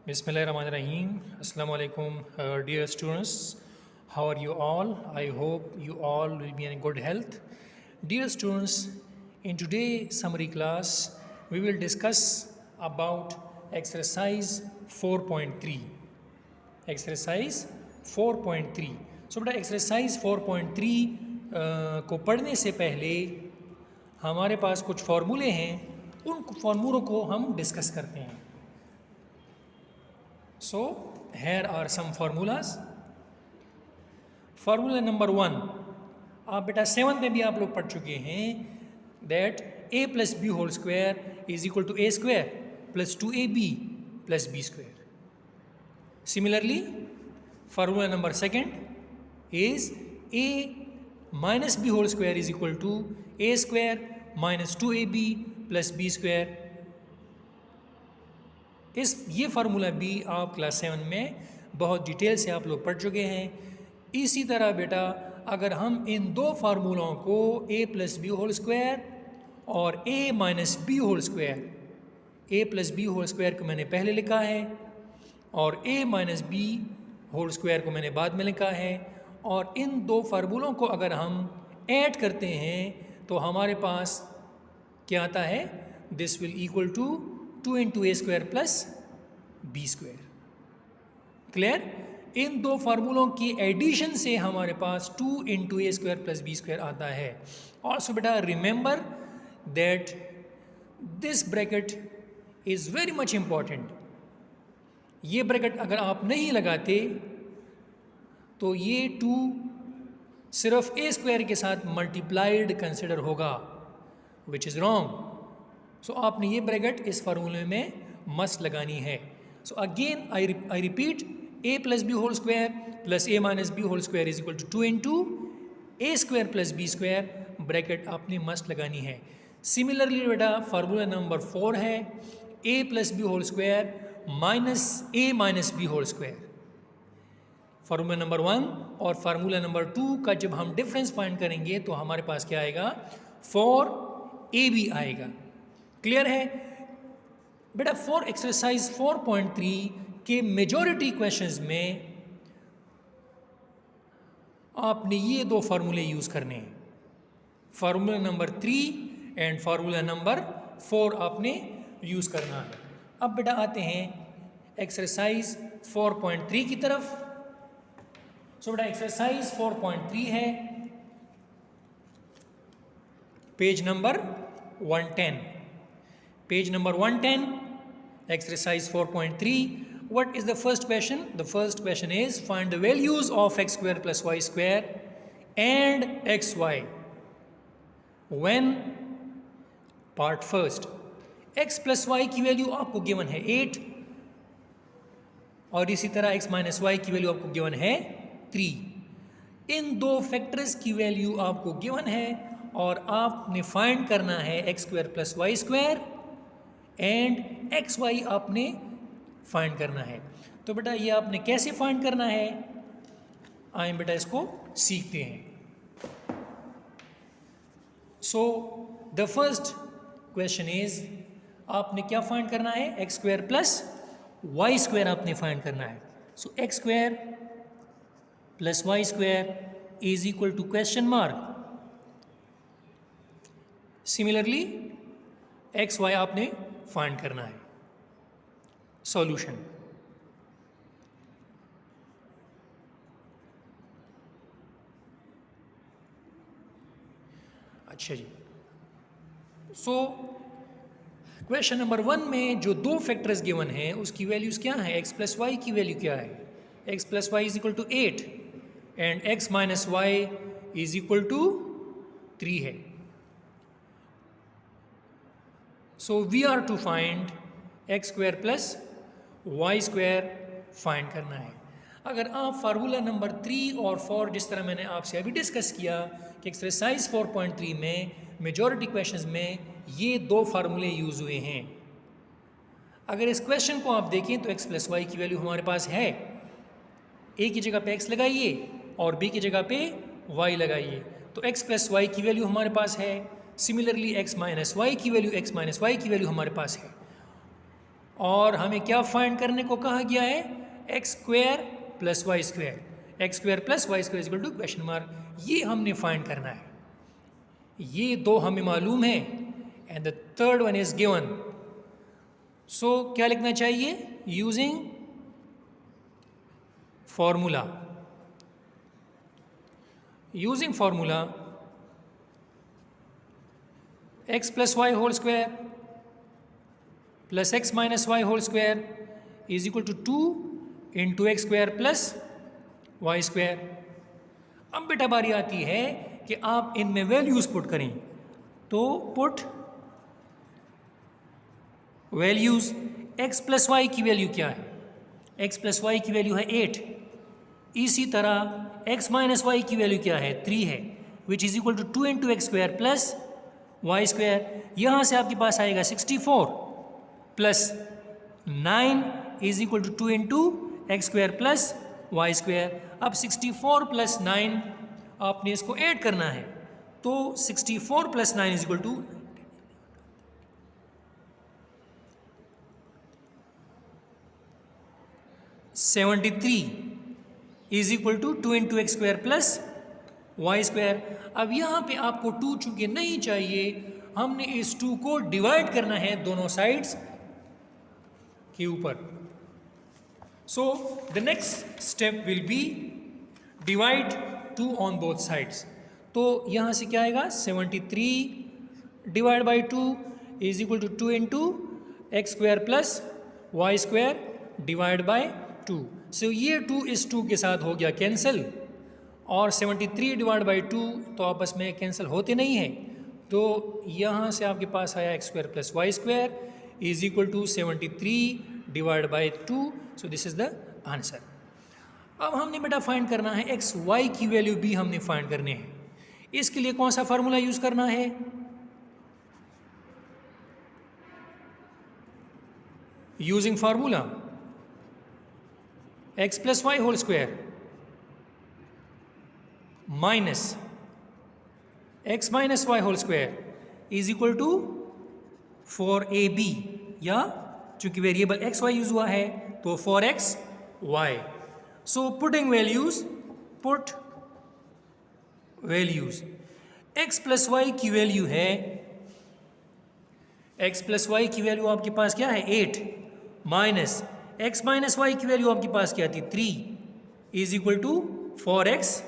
Bismillahirrahmanirrahim. Assalamu alaikum, dear students. How are you all? I hope you all will be in good health. Dear students, in today's summary class, we will discuss about exercise 4.3. Exercise 4.3. So, बेटा exercise 4.3 को पढ़ने से पहले हमारे पास कुछ फार्मूले हैं, उन फार्मूलों को हम डिस्कस करते हैं. So, here are some formulas. Formula number 1, आप बेटा 7th में भी आप लोग पढ़ चुके हैं, that a plus b whole square is equal to a square plus 2ab plus b square. Similarly, formula number 2nd is a minus b whole square is equal to a square minus 2ab plus b square. ये formula भी आप class 7 में बहुत detail से आप लोग पढ़ चुके हैं. इसी तरह बेटा अगर हम इन दो फार्मूलों को a plus B whole square और a minus B whole square, a plus B whole square को मैंने पहले लिखा है और a minus B whole square को मैंने बाद में लिखा है, और इन दो फार्मूलों को अगर हम ऐड करते हैं तो हमारे पास क्या आता है, this will equal to 2 into A square plus B square. Clear? इन दो फार्मूलों की एडिशन से हमारे पास 2 into A square plus B square आता है. ऑल्सो बेटा remember that this bracket is very much important. ये ब्रैकेट अगर आप नहीं लगाते तो ये 2 सिर्फ ए स्क्वायर के साथ मल्टीप्लाइड कंसिडर होगा, विच इज़ रॉन्ग. सो आपने ये ब्रैकेट इस फार्मूले में मस्ट लगानी है. So again I repeat, a plus B whole square plus a minus B whole square is equal to 2 into A square plus B square, bracket आपने must लगानी है. सिमिलरली बेटा फार्मूला नंबर 4 है a plus B whole square minus a minus B whole square. Formula number 1 और formula number 2 का जब हम difference find करेंगे तो हमारे पास क्या आएगा, 4ab आएगा. क्लियर है बेटा? फॉर एक्सरसाइज 4.3 के मेजॉरिटी क्वेश्चंस में आपने ये दो फार्मूले यूज़ करने हैं, formula number 3 and formula number 4 आपने यूज़ करना है. अब बेटा आते हैं एक्सरसाइज 4.3 की तरफ. सो बेटा एक्सरसाइज 4.3 है page number 110. Page number 110, exercise 4.3. What is the first question? The first question is find the values of x square plus y square and xy when part first. x plus y की value आपको given है 8 और इसी तरह x minus y की value आपको given है 3. इन दो फैक्टर्स की वैल्यू आपको गिवन है और आपने फाइंड करना है x square plus Y square and X Y आपने फाइंड करना है. तो बेटा ये आपने कैसे फाइंड करना है, आए बेटा इसको सीखते हैं. So the first question is आपने क्या फाइंड करना है, X square plus Y square आपने फाइंड करना है. So X square plus Y square is equal to question mark. Similarly X Y आपने फाइंड करना है. सॉल्यूशन, अच्छा जी. सो क्वेश्चन नंबर 1 में जो दो फैक्टर्स गिवन हैं उसकी वैल्यूज क्या है, एक्स प्लस वाई की वैल्यू क्या है, X plus Y is equal to 8 and X minus Y is equal to 3 है. So we are to find x square plus y square find करना है. अगर आप फार्मूला नंबर 3 और 4 जिस तरह मैंने आपसे अभी डिस्कस किया कि एक्सरसाइज 4.3 में मेजॉरिटी क्वेश्चंस में ये दो फार्मूले यूज़ हुए हैं. अगर इस क्वेश्चन को आप देखें तो x प्लस वाई की वैल्यू हमारे पास है, a की जगह पे x लगाइए और b की जगह पे y लगाइए तो x प्लस वाई की वैल्यू हमारे पास है. सिमिलरली x माइनस वाई की वैल्यू हमारे पास है. और हमें क्या फाइंड करने को कहा गया है, X square plus Y square, X square plus Y square equal to question mark, ये हमने फाइंड करना है। ये दो हमें मालूम है and the third one is given. So क्या लिखना चाहिए, using formula, using formula x plus Y whole square plus x minus Y whole square is equal to 2 into x square plus Y square. अब बेटा बारी आती है कि आप इनमें वैल्यूज़ पुट करें, तो put values, x plus Y की वैल्यू क्या है, x प्लस वाई की वैल्यू है 8, इसी तरह x माइनस वाई की वैल्यू क्या है, 3 है, which is equal to 2 into x square plus Y square. यहाँ से आपके पास आएगा 64 plus 9 is equal to 2 into x square plus Y square. अब 64 प्लस 9 आपने इसको ऐड करना है, तो 64 plus 9 is equal to 73 is equal to 2 into x square plus Y square. अब यहाँ पे आपको 2 चूंकि नहीं चाहिए, हमने इस 2 को डिवाइड करना है दोनों साइड्स के ऊपर। So the next step will be divide 2 on both sides. तो यहाँ से क्या आएगा, 73 divide by 2 is equal to 2 into x square plus Y square divide by 2। So ये 2 इस 2 के साथ हो गया कैंसिल, और 73 डिवाइड बाई 2 तो आपस में कैंसिल होते नहीं हैं, तो यहाँ से आपके पास आया X square plus Y square is equal to 73 divide by 2। So this is the answer. अब हमने बेटा फाइंड करना है एक्स वाई की वैल्यू भी हमने फाइंड करनी है। इसके लिए कौन सा फार्मूला यूज करना है, using formula X plus Y whole square minus x minus Y whole square is equal to 4ab, या चूंकि वेरिएबल एक्स वाई यूज हुआ है तो 4x y। So putting values, put values, x plus Y की value है, x plus Y की value आपके पास क्या है 8, माइनस x माइनस वाई की वैल्यू आपके पास क्या थी 3 is equal to 4x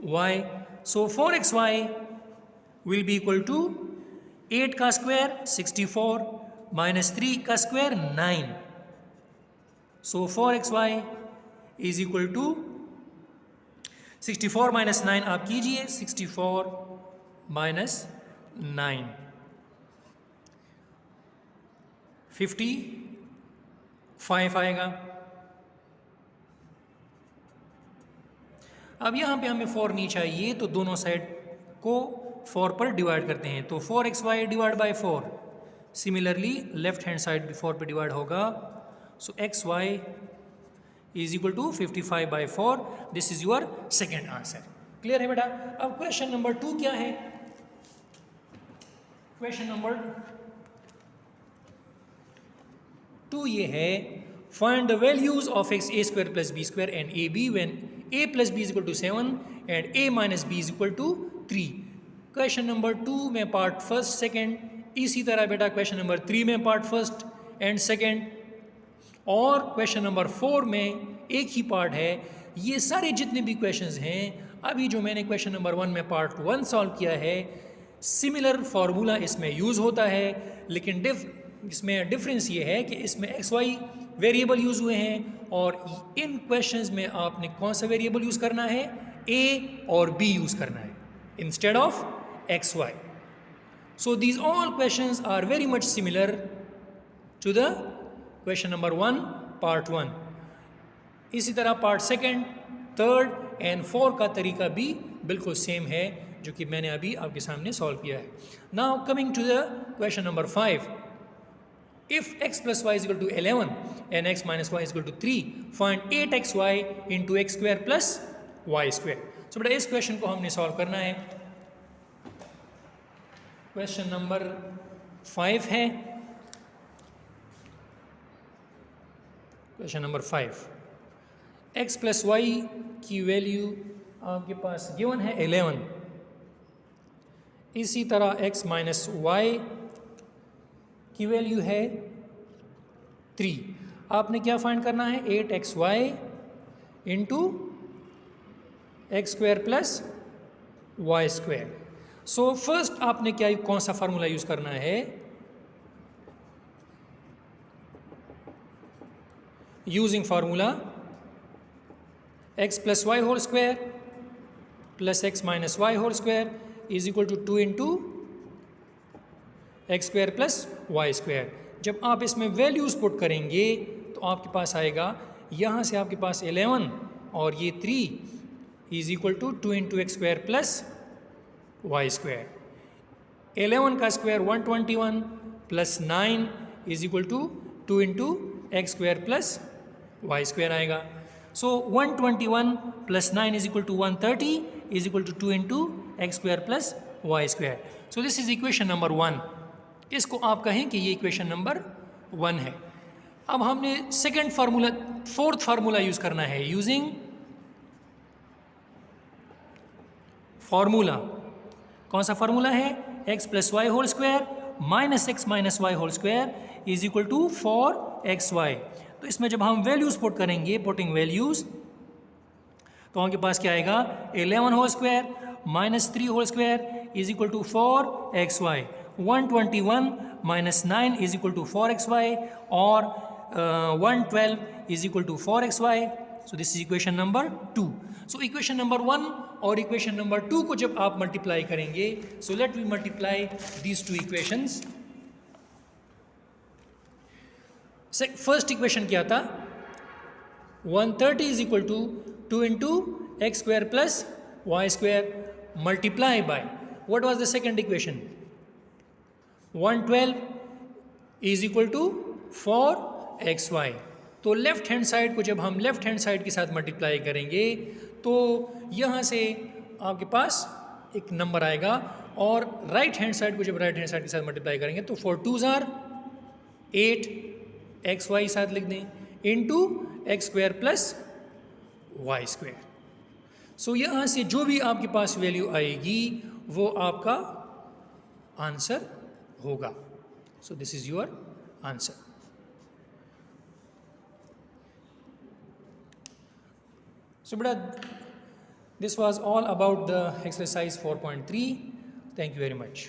y। So 4x y will be equal to 8 का स्क्वायर 64 माइनस 3 का square 9। So 4x y is equal to 64 minus 9 आप कीजिए, 64 माइनस 9 55 आएगा। अब यहाँ पे हमें 4 नहीं चाहिए, तो दोनों साइड को 4 पर डिवाइड करते हैं, तो 4xy divide by 4, similarly left hand side भी 4 पे डिवाइड होगा। So xy is equal to 55 by 4। This is your second answer. Clear है बेटा। अब क्वेश्चन नंबर 2 क्या है, क्वेश्चन नंबर 2 ये है, find the values of x a square plus B square and a b when a plus b is equal to 7 and a minus b is equal to 3। Question number 2 में part first second, इसी तरह बेटा question number 3 में part first and second, और question number 4 में एक ही part है। ये सारे जितने भी क्वेश्चंस हैं, अभी जो मैंने क्वेश्चन नंबर 1 में पार्ट 1 सॉल्व किया है, सिमिलर फार्मूला इसमें यूज़ होता है, लेकिन इसमें डिफरेंस ये है कि इसमें एक्स वाई वेरिएबल यूज़ हुए हैं, और इन क्वेश्चंस में आपने कौन सा वेरिएबल यूज़ करना है, ए और बी यूज़ करना है instead of x y. So these all questions are very much similar to the question number 1 part 1। इसी तरह पार्ट सेकेंड, थर्ड एंड 4 का तरीका भी बिल्कुल सेम है, जो कि मैंने अभी आपके सामने सॉल्व किया है। Now coming to the question number 5, if x plus y is equal to 11 and x minus y is equal to 3, find 8xy into x square plus y square। so बेटा इस क्वेश्चन को हमने solve करना है। Question number 5 है, question number 5, x plus Y की value आपके पास गिवन है 11, इसी तरह x माइनस वाई की वैल्यू है 3। आपने क्या फाइंड करना है? 8xy into x square plus Y square. So first आपने क्या कौन सा फार्मूला यूज करना है? Using formula x plus Y whole square plus x minus Y whole square is equal to 2 into x square plus Y square. जब आप इसमें values put करेंगे तो आपके पास आएगा, यहाँ से आपके पास 11 और ये 3 is equal to 2 into x square plus Y square. 11 का square 121 plus 9 is equal to 2 into x square plus Y square आएगा। So 121 plus 9 is equal to 130 is equal to 2 into x square plus Y square. So this is equation number 1। इसको आप कहें कि ये equation number 1 है। अब हमने second formula, fourth formula use करना है। यूजिंग फार्मूला, कौन सा फार्मूला है? x plus Y whole square minus x minus Y whole square is equal to 4xy। तो इसमें जब हम वैल्यूज पुट करेंगे, पुटिंग वैल्यूज, तो आपके पास क्या आएगा? 11 whole square minus 3 whole square is equal to 4xy। 121 minus 9 is equal to 4xy और 112 is equal to 4xy। So this is equation number 2। So equation number 1 और इक्वेशन नंबर 2 को जब आप मल्टीप्लाई करेंगे, so let we multiply these two equations. First equation क्या था? 130 is equal to 2 into x square plus Y square multiply by, what was the second equation? 112 is equal to 4xy। तो left hand side को जब हम left hand side के साथ multiply करेंगे तो यहाँ से आपके पास एक नंबर आएगा, और राइट हैंड साइड को जब राइट हैंड साइड के साथ मल्टीप्लाई करेंगे तो 4 2s आर 8 xy साथ लिख दें into x square plus Y square. So यहाँ से जो भी आपके पास वैल्यू आएगी वो आपका आंसर होगा। सो this is your answer. So beta, this was all about the exercise 4.3. Thank you very much.